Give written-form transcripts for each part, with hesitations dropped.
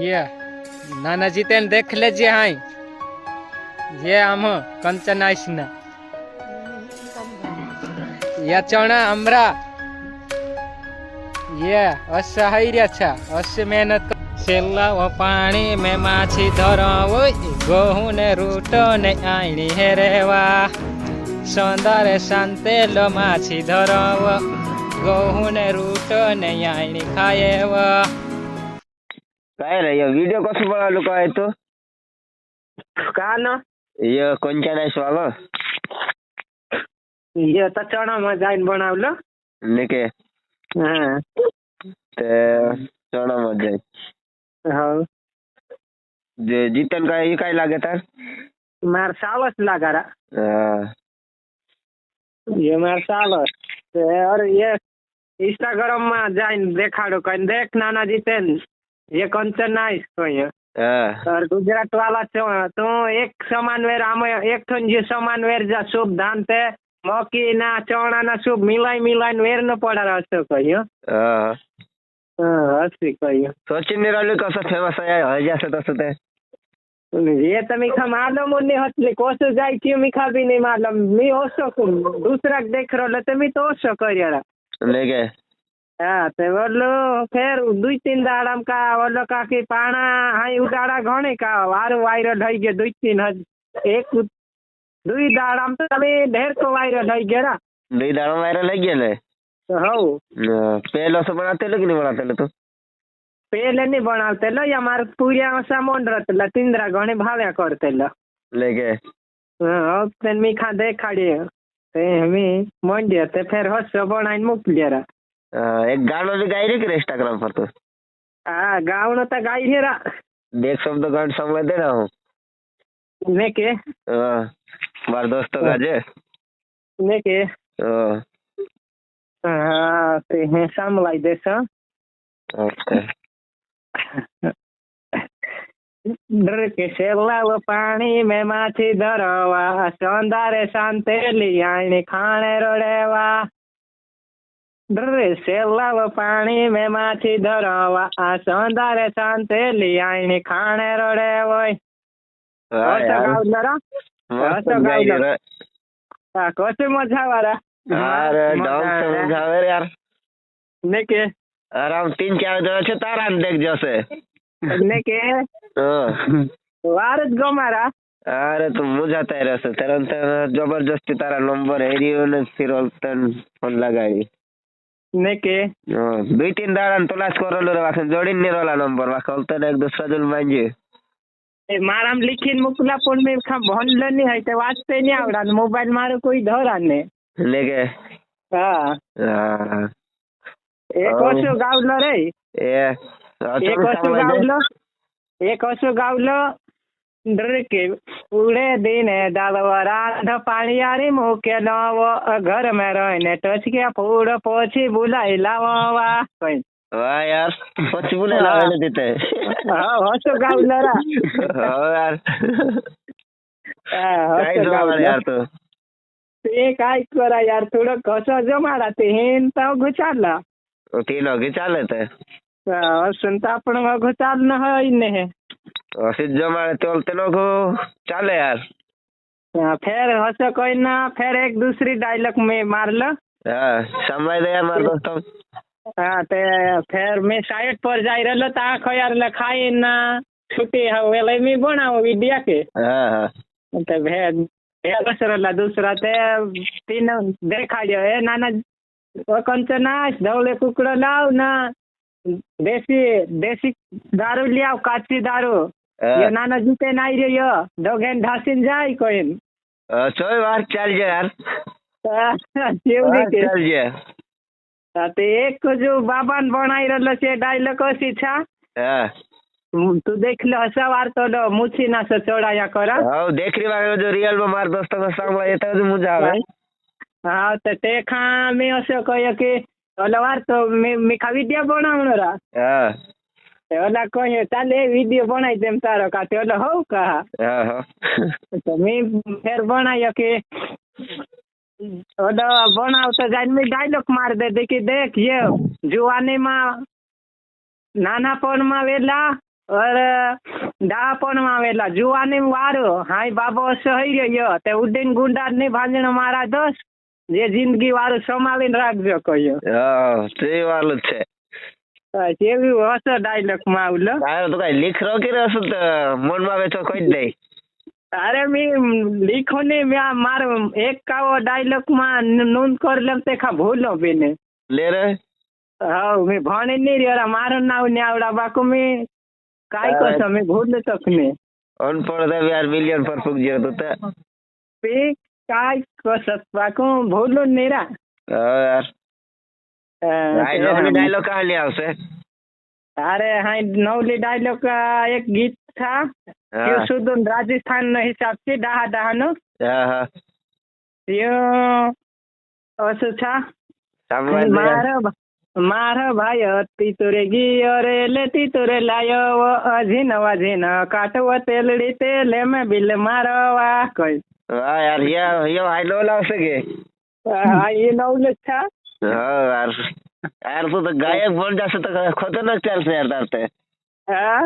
ये नाना जितेन देख लीजिए हाई ये आम कंचन आइसना या चौना अमरा ये अस्य हाइरिया छा अस्य मेहनत सेला व पानी में माछी धरो गहू ने रूटो ने आईनी हेरेवा सौंदर्य शांतेलो माछी धरो गहू ने रूटो ने आईनी खाएवा काय रे ये वीडियो कसं बनवलं काय तो का ना ये कोणच्या नाही वाला ये तर चणा में जाइन बनावलं लेके हाँ ते चणा मध्ये हाँ जे जीतन काय ये काय लागे तार मार सावस लगा रहा हाँ, ये मार सावस और ये इंस्टाग्राम में जाइन देखाड़ो कहीं देख नाना जीतेन ये कंचन नाइस तो ये हाँ, और गुजरात वाला तो एक समान वेर आम एक थन जे समान वेर जा शुभ धान ते मकी ना चौड़ा ना शुभ मिलाई वेर न पड़ा रहा कहियो हाँ. हाँ हसी कहियो सचिन निराली कसं फेमस आहे हजास तसं ते ये तो मिखा मालूम नहीं हतली कोस जाई क्यों मिखा भी नहीं मालूम मी ओसो दूसरा देख रहा तो मी तो ओसो करिया लेके हाँ तो बोलो फिर दुई तीन दाड़म का बोलो का कि पाना हाई उदाड़ा घणे का वार वायरल है गए दुई तीन एक दुई दाड़म तो तभी ढेर को वायरल है गया रा दुई दाड़ा वायरल लग गया ले हो पहले से बनाते लो कि नहीं बनाते लो तो पहले नहीं बनाते लो या मार पूरिया सामान रहते ला तिंद्रा घणे भाव्या करते लो लेके हाँ तेन मी खा देखाड़ी ते हमें मंडिया ते फिर हंस बनाइन मुक लिया एक गाणं भी गाई रे की इंस्टाग्राम पर तो हाँ गाँव न तो गाई है रा देख शब्द गान समझ दे रहा हूँ ने के मार दोस्तों का जे ने के हाँ, हाँ ते हैं सामलाई देश ओके डर के सेला वो पानी में माछी धरवा सौंदर्य शांते लिया खाने रोड़ेवा डर सेला वो पानी में माछी धरवा सौंदर्य शांते लिया खाने रोड़े वो कसं मजा वाला अरे डॉग समझावे रे यार ने के आराम 3-4 जण છે તારા દેખ જશે ने के वारत गमारा अरे तुम मुझाता ही रहશે તરત જબરજસ્તી તારા નંબર હેરીઓ ને ફિરોલ તન ફોન લગાડી ने के 2-3 દાડા તો લાસ કરેલો રે વાખે જોડીને રોલા નંબર વાખે તો એક દુસરા જલ માંગે મારામ લીખીને મોકલા પણ મેં ભણલો નહીં હોય તો વાંચતે નહીં આવડા મોબાઈલ મારો કોઈ ધરા ને લેકે હા હા એક વર્ષો ગાવલો રે એક વર્ષો ગાવલો ડર के उड़े दिन डालवा राध पानी यारी मुके नव घर में रहने टच के फूड पोछी बुलाई लावा कहीं वाह यार પછી બોલે લાવે દેતે હા હસો ગાવલરા હા યાર હા કાઈ જોવા યાર તો તે કાઈ કરા યાર થોડો કસો જમાડા તે હેન તો ગુચાલા ઓટીનો કે ચાલે તે સંતા પણ ગુચાલ ન હોય ને ઓસી જમાડે તો તેનો કો ચાલે યાર फिर हंसो कोई ना फिर एक दूसरी डायलॉग में मार लो हाँ समझ दे यार मार दोस्तों हाँ ते फिर मैं साइड पर जाई रहलो ता खयार ले खाई ना छुट्टी हवेले में बनाओ वीडियो के हाँ हाँ ते भेल दूसरा ते तीन देखाड़ियो है नाना कंचना धवले कुकड़ो लाव ना देसी दारू लियाओ काची दारू ये नाना जीते नहीं रहियो दोगेन ढासिन जाई कोई ચોય વાર ચાલજે યાર કેવું ચાલજે તે એક જો બાબાન બનાઈ રહેલો છે ડાયલોગ હસી છા હા તું દેખ લે સવાર તો મૂછી ના ચડાયા કરા હા દેખરી વાળો જો રિયલ માં માર દોસ્તો કો સાંભળે એ તો મજા આવે હા તો તે ખા મે અસો કહ્યો કે ઓલવાર તો મે ખા વિડિયો બનાવણો રા હા ઓલા કહ્યું ચાલે વિડિયો બનાવી દેમ તારો કાતે ઓલો હો કા હા હા તો મે ફેર બનાવ્યો કે ઓલો બનાવતો જાય મે ડાયલોગ માર દે કે દેખ ये जुवानी में नानापण में वेला અરે ડાપણ માં આવેલા જુવાની વારો હાય બાબો સહી રહ્યો તે ઉડીન ગુંડા ની ભાંજણ મારા દોસ્ત જે જિંદગી વાળું સંભાળીને રાખજો કહ્યો. હા તે વાળું જ છે. કેવી હશે ડાયલોગ માં આવલો. તારે તો કઈ લીખરો કર્યો હશે તો મનમાં આવે તો કોઈ જ નહીં. અરે મેં લીખો ને મેં મારો એક કાવો ડાયલોગ માં નોંધ કરી લેમ તે ખા ભૂલો બેને લે રે હા મેં ભણી નહીં રહ્યો મારું નામ ને આવડા બાકુ મેં કાંઈ કરશો મેં ભૂલ તક ને અનપढ़ था यार मिलियन पर फूक गया तो था પે કાંઈ કરશો બાકુ ભૂલું નહીં રા. यार डायलॉग कहाँ ले आवશે. अरे हाँ नवली डायलॉग एक गीत था ये शुद्ध राजस्थान न हिसाब से डहा डहा नो હા હા असं था સાંભળવા મારા ભાઈ હતી તોરે ગયો રે લેતી તોરે લાયો અજીન વાજીન કાટવો તેલડી તેલે મેં બિલ મારવા કઈ. વાહ યાર યો હાઈલો લાવશે કે હા એ નવલું था. હા યાર यार तू तो गायक बन जाશે તો ખતરનાક ચાલશે યાર તારતે. હા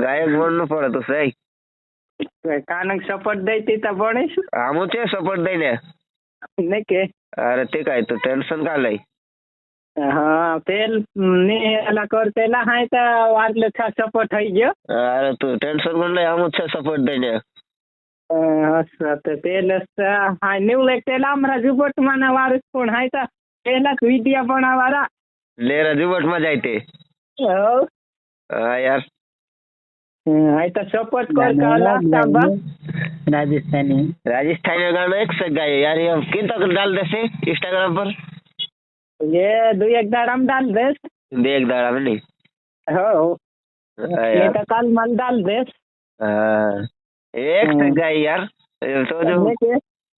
ગાયક બનવું પડે તો સહી. કાનક સપોર્ટ દઈતી તો ભણીશ આમું છે સપોર્ટ દઈને નહીં કે. અરે તે કાંઈ તું ટેન્શન કા લઈ. હા પેલ ને એલા કરતેલા હાય તો વાટલે છા સપોર્ટ થઈ ગયો. અરે તું ટેન્શન કોણ લઈ આમું છે સપોર્ટ દઈને. પેલ હા ન્યુ લેટેલા અમારા જુબોટમાં ના વારસ પણ હાય તો પેલા વિડિયા બનાવવાળા લે રજૂઆત માં જાય તે. હા યાર હાય તો સપોર્ટ કર કાલા સાંભા राजस्थानी गाना एक से गाए यार ये किन तक डाल दे से इंस्टाग्राम पर ये दो एक दाड़म डाल देस देख दाड़ा में नहीं. हो हाँ ये यार तो कल मल डाल देस. हाँ एक से गाए यार ये तो जो नहीं के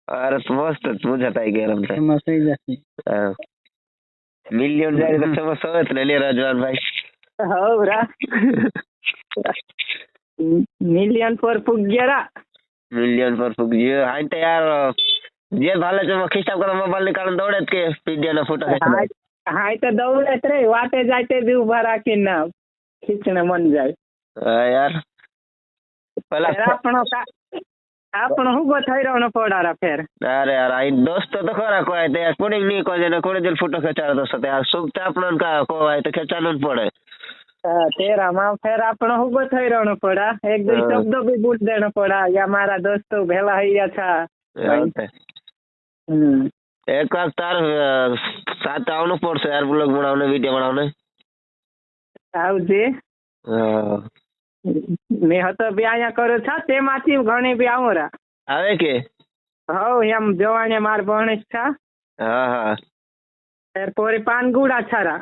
अरे मस्त मुझे था ये गरम था. मसई जाती हाँ मिलियन जाए तो समझ सोच ले ले राजवान भाई. हो रा મિલિયન પર પૂગ્યા મિલિયન પર ફૂક ગયો. હા તો યાર જે ભાલે છે ખિસ્સા કરો મોબાઈલ નીકાળીને દોડે જ કે પીડીઓ ના ફોટો ખેંચે. હા તો દৌડે જ રે વાટે જાય તે બી ઉભા રાખીને ખીચને મન જાય. હા યાર પેલા આપણો હુગો થઈ રહ્યો પડારા ફેર. અરે યાર આ દોસ્તો તો ખરા કોઈ તે કોડિંગ નહીં કોઈ ને કોડે જ ફોટો ખેંચાડો તો તે યાર સુખ આપણને કા કોઈ તો ખેંચાડવું જ પડે. તેરામાં ફેર આપણો હુગો થઈ રહ્યો પડા એક દો શબ્દો બી બોલ દેનો પડા યા મારા દોસ્તો ભેલા હૈયા था. એક વાર તાર સાથે આવવાનું પડશે યાર બ્લોગ બનાવને વિડીયો બનાવને. આવજે મેં હતો બી અહીંયા કર્યો છે તેમાંથી ઘણી બી આવું રા આવે કે હવ એમ જવાને માર ભણેશ છે. હા હા ફેર પોરી પાનગુડા છારા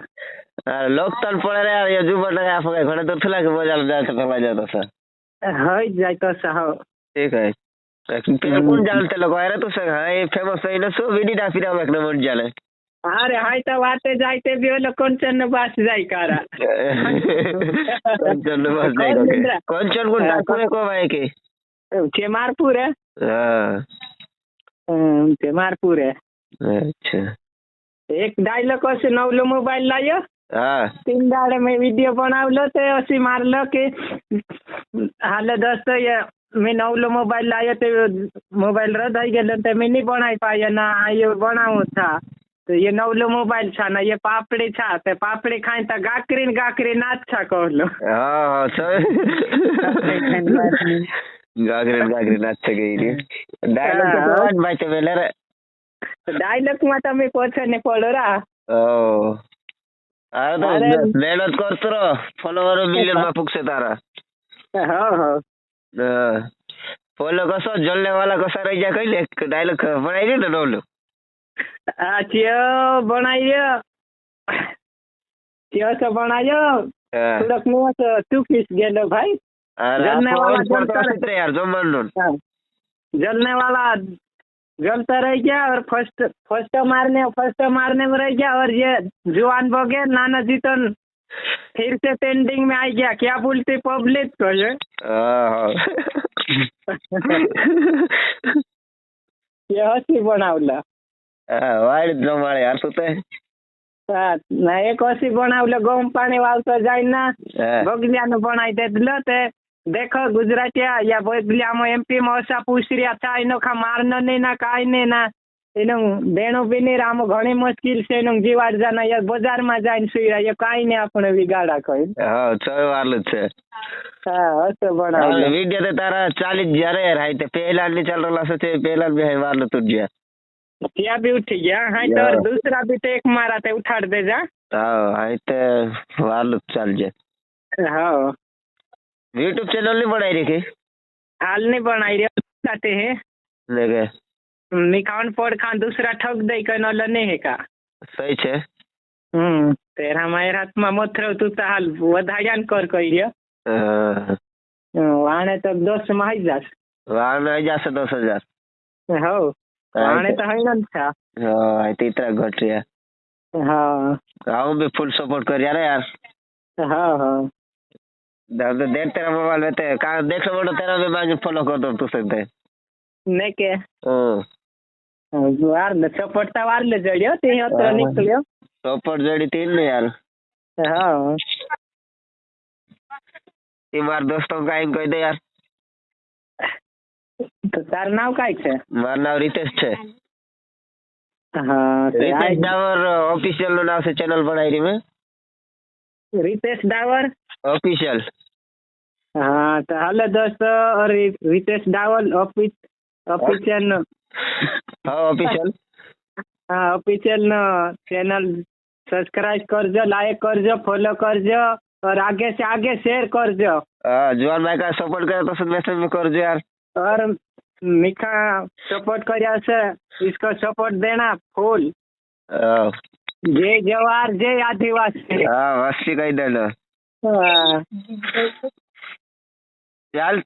લોકતન પડે રે યાર ये जुबट लगा आप घणे तो थला के बजाल जाते फला जाता था. હઈ જાય તો સહો ठीक है पेड़ कौन जानते लोग अरे तो सर हाँ ये फेमस है ना सो वीडी डाफी राव एक नंबर जाले. અરે હાય તો વાતે જાય તે બી ઓલો કંચન ને બાસ જાય કારા कंचन बस जाएगा कंचन को डाकू है को भाई के છે મારપુર હે. हाँ છે મારપુર હે. अच्छा એક ડાયલોગ હશે નવલો મોબાઈલ લાયો हाँ 3 દાડે મેં વિડીયો બનાવલો તે હસી મારલો કે હાલે દોસ્તો મેં નવલો મોબાઈલ લાયો તે મોબાઈલ રદ થઈ ગયેલો તે મેં નહીં બનાવી પાયો ના ये बनाવું था तो ये नवलो मोबाइल छा ना ये पापड़ी छा ते पापड़ी खाई तो गाकरी नाच छा कहलो. हाँ हाँ सर गागरी नाच गई रे डायलॉग तो आवाज भाई तो वेले रे डायलॉग માં તમે પોછે ને પડો રા. ओ अरे तो मेहनत करतो रो फॉलोवर मिलियन માં પૂગશે તારા. હા હા ફોલો કસો જલને વાલા કસા રહી જાય કઈ લે ડાયલોગ બનાવી દે ને નોલો. આ ચિયો બનાવ્યો ચિયો તો બનાવ્યો થોડોક મોસ ચૂકીસ ગયેલો ભાઈ. અરે यार जमन जलने वाला जलता रह गया और फर्स्ट मारने में रह गया और ये जुआन बगे नाना जी तो फिर से ट्रेंडिंग में आ गया क्या बोलते पब्लिक को ये हसी बनावला वाइड जमाड़े यार सुते હા ના એક ઓછી બનાવલે ગમ પાણી વાવતો જાય ના હા બગલિયાનું બનાવી દે તે દેખો ગુજરાતીયા યા બગલિયામાં એમપીમાં ઓછા પૂછર્યા થાય એનો ખા મારનો નહીં ના કાંઈ નહીં ના એનું દેણું બી નહીં આમાં ઘણી મુશ્કેલ છે એનું જીવાડ જાના યાર બજારમાં જઈને સુઈ એ કાંઈ નહીં આપણે વિગાડા કહી હા ચોય વારલું જ છે હા હશે બનાવી વિડીયો તો તારા 40 જ્યારે હાઈ તે પહેલા ની ચાલ રહેલા છે તે પહેલા બી વારલું તું જ્યાં ત્યાં બી ઉઠી ગયા હા તો દૂસરા બી તો એક મારા તે ઉઠાડ દેજા હા હાઈ તે વારલું જ ચાલજે હા યુટ્યુબ ચેનલ ની બનાવી રાખી हाल नहीं बनाई रहे चाहते हैं लेके निकाउन पड़ खान दूसरा ठग दे कर न लने है का सही છે तेरा मायर हाथ में मत रहो तू तो हाल વધાર્યાન કર કહી રહ્યો વાણે તો 10 માં આવી જાસ વાણે આવી જશે 10,000 હો વાણે તો હઈ ન થા હા તીતરા ઘટ્યા હા હું भी फुल सपोर्ट कर यार हाँ हाँ देख तेरा मोबाइल में ते का देख लो तो तेरा भी मैं फॉलो कर दो तू सकते ने के वार ने सपोर्टता वार ले जड़ियो ते अत्र निकल्यो सपोर्ट जड़ी तीन ने यार हाँ ये मार दोस्तों का कह दे यार तो तार नाम काय છે મારું નામ રીતેશ છે હા રીતેશ ડાવર ઓફિશિયલ નું નામ છે ચેનલ બનાવી રહી મેં રીતેશ ડાવર ऑफिशियल हाँ तो हेलो दोस्तों रितेश डावल ऑफिशियल हाँ ऑफिशियल हाँ ऑफिशियल नो चैनल सब्सक्राइब करजो लाइक करजो फॉलो करजो और आगे से आगे शेयर करजो जुआन भाई का सपोर्ट करे तो मैसेज में करजो यार और मीठा सपोर्ट कर से इसको सपोर्ट देना फुल जय जवाहर जय आदिवासी हाँ वस्ती कही देना हाँ ચાલ